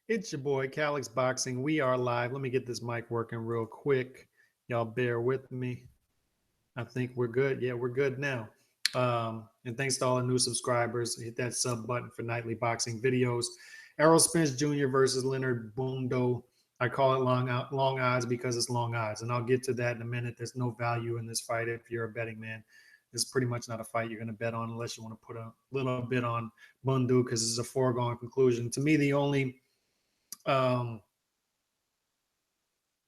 It's your boy, Calix Boxing. We are live. Let me get this mic working real quick. Y'all bear with me. I think we're good. Yeah, we're good now. And thanks to all the new subscribers. Hit that sub button for nightly boxing videos. Errol Spence Jr. versus Leonard Bundu. I call it long odds because it's long odds. And I'll get to that in a minute. There's no value in this fight if you're a betting man. This is pretty much not a fight you're going to bet on unless you want to put a little bit on Bundu because it's a foregone conclusion. To me, um,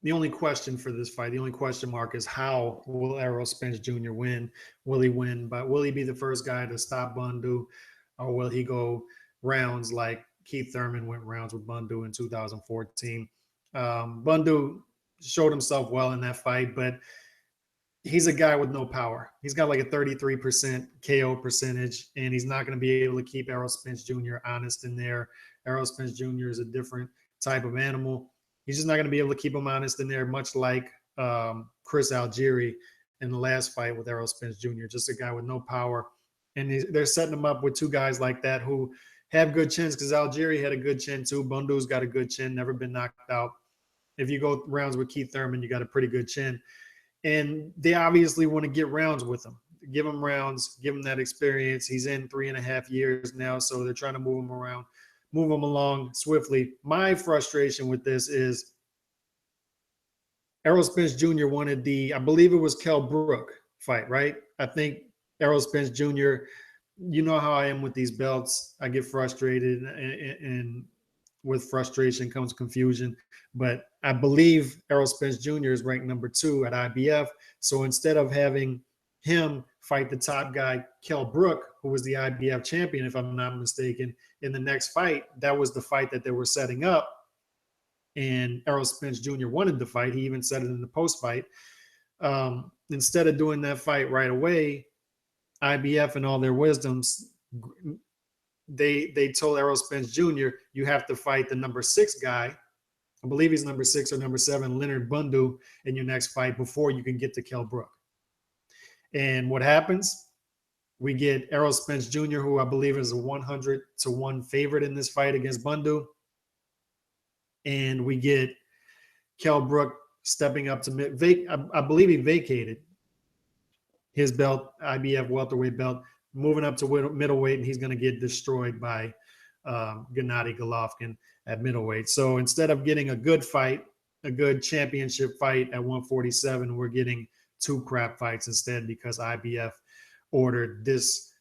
the only question for this fight, the only question mark is how will Errol Spence Jr. win? Will he win? But will he be the first guy to stop Bundu, or will he go rounds like Keith Thurman went rounds with Bundu in 2014? Bundu showed himself well in that fight, but he's a guy with no power. He's got like a 33% KO percentage, and he's not going to be able to keep Errol Spence Jr. honest in there. Errol Spence Jr. is a different type of animal. He's just not going to be able to keep him honest in there, much like Chris Algieri in the last fight with Errol Spence Jr., just a guy with no power. And they're setting him up with two guys like that who have good chins because Algieri had a good chin too. Bundu's got a good chin, never been knocked out. If you go rounds with Keith Thurman, you got a pretty good chin. And they obviously want to get rounds with him, give him rounds, give him that experience. He's in 3.5 years now, so they're trying to move him around, move him along swiftly. My frustration with this is Errol Spence Jr. wanted I believe it was Kell Brook fight, right? I think Errol Spence Jr., you know how I am with these belts. I get frustrated, and with frustration comes confusion. But I believe Errol Spence Jr. is ranked number 2 at IBF. So instead of having him fight the top guy, Kell Brook, who was the IBF champion, if I'm not mistaken, in the next fight, that was the fight that they were setting up. And Errol Spence Jr. wanted the fight. He even said it in the post-fight. Instead of doing that fight right away, IBF and all their wisdoms, they told Errol Spence Jr., you have to fight the number 6 guy. I believe he's number 6 or number 7, Leonard Bundu, in your next fight before you can get to Kell Brook. And what happens? We get Errol Spence Jr., who I believe is a 100-1 favorite in this fight against Bundu. And we get Kell Brook stepping up to I believe he vacated his belt, IBF welterweight belt, moving up to middleweight, and he's going to get destroyed by Gennady Golovkin at middleweight. So instead of getting a good fight, a good championship fight at 147, we're getting 2 crap fights instead because IBF ordered this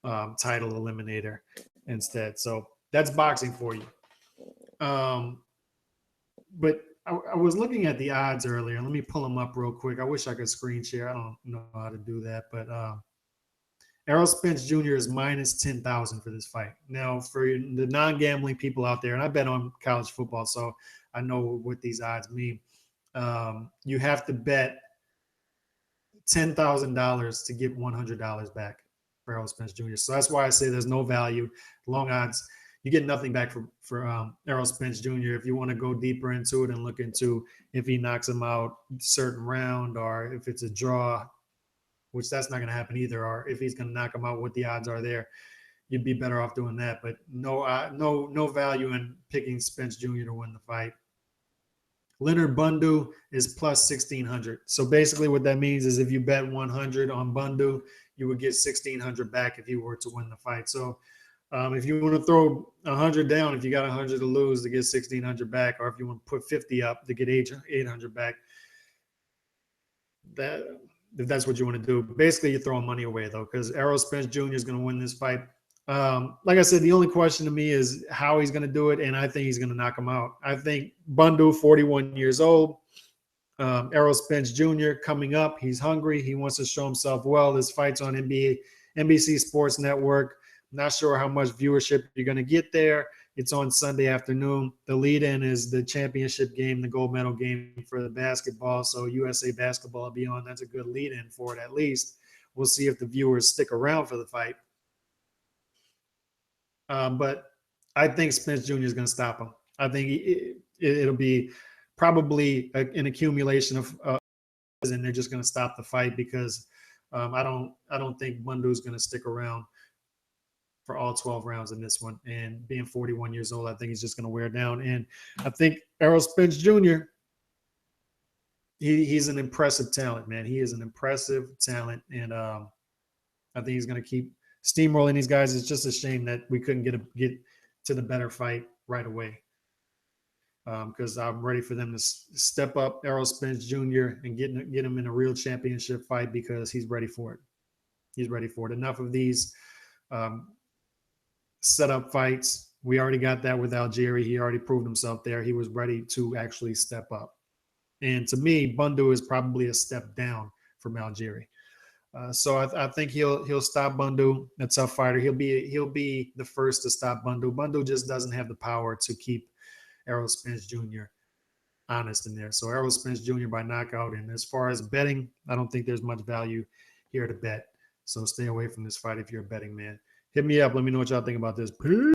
title eliminator instead. So that's boxing for you. But I was looking at the odds earlier. Let me pull them up real quick. I wish I could screen share. I don't know how to do that, but Errol Spence Jr. is minus 10,000 for this fight. Now, for the non-gambling people out there, and I bet on college football, so I know what these odds mean. You have to bet $10,000 to get $100 back for Errol Spence Jr. So that's why I say there's no value. Long odds, you get nothing back for Errol Spence Jr. If you want to go deeper into it and look into if he knocks him out certain round or if it's a draw, which that's not going to happen either, or if he's going to knock him out, what the odds are there, you'd be better off doing that. But no value in picking Spence Jr. to win the fight. Leonard Bundu is plus 1,600. So basically what that means is if you bet 100 on Bundu, you would get 1,600 back if you were to win the fight. So if you want to throw 100 down, if you got 100 to lose to get 1,600 back, or if you want to put 50 up to get 800 back, if that's what you want to do. Basically, you're throwing money away, though, because Errol Spence Jr. is going to win this fight. Like I said, the only question to me is how he's going to do it, and I think he's going to knock him out. I think Bundu, 41 years old, Errol Spence Jr. coming up. He's hungry. He wants to show himself well. This fight's on NBC Sports Network. Not sure how much viewership you're going to get there. It's on Sunday afternoon. The lead-in is the championship game, the gold medal game for the basketball. So USA Basketball will be on. That's a good lead-in for it at least. We'll see if the viewers stick around for the fight. But I think Spence Jr. is going to stop him. I think it'll be probably an accumulation of and they're just going to stop the fight because I don't think Bundu is going to stick around. for all 12 rounds in this one. And being 41 years old, I think he's just going to wear down. And I think Errol Spence Jr., he's an impressive talent, man. He is an impressive talent. And I think he's going to keep steamrolling these guys. It's just a shame that we couldn't get to the better fight right away. Because I'm ready for them to step up Errol Spence Jr. and get him in a real championship fight, because he's ready for it. He's ready for it. Enough of these setup fights. We already got that with Algieri. He already proved himself there. He was ready to actually step up. And to me, Bundu is probably a step down from Algieri. So I think he'll stop Bundu, a tough fighter. He'll be the first to stop Bundu. Bundu just doesn't have the power to keep Errol Spence Jr. honest in there. So Errol Spence Jr. by knockout. And as far as betting, I don't think there's much value here to bet. So stay away from this fight if you're a betting man. Hit me up. Let me know what y'all think about this. Peace.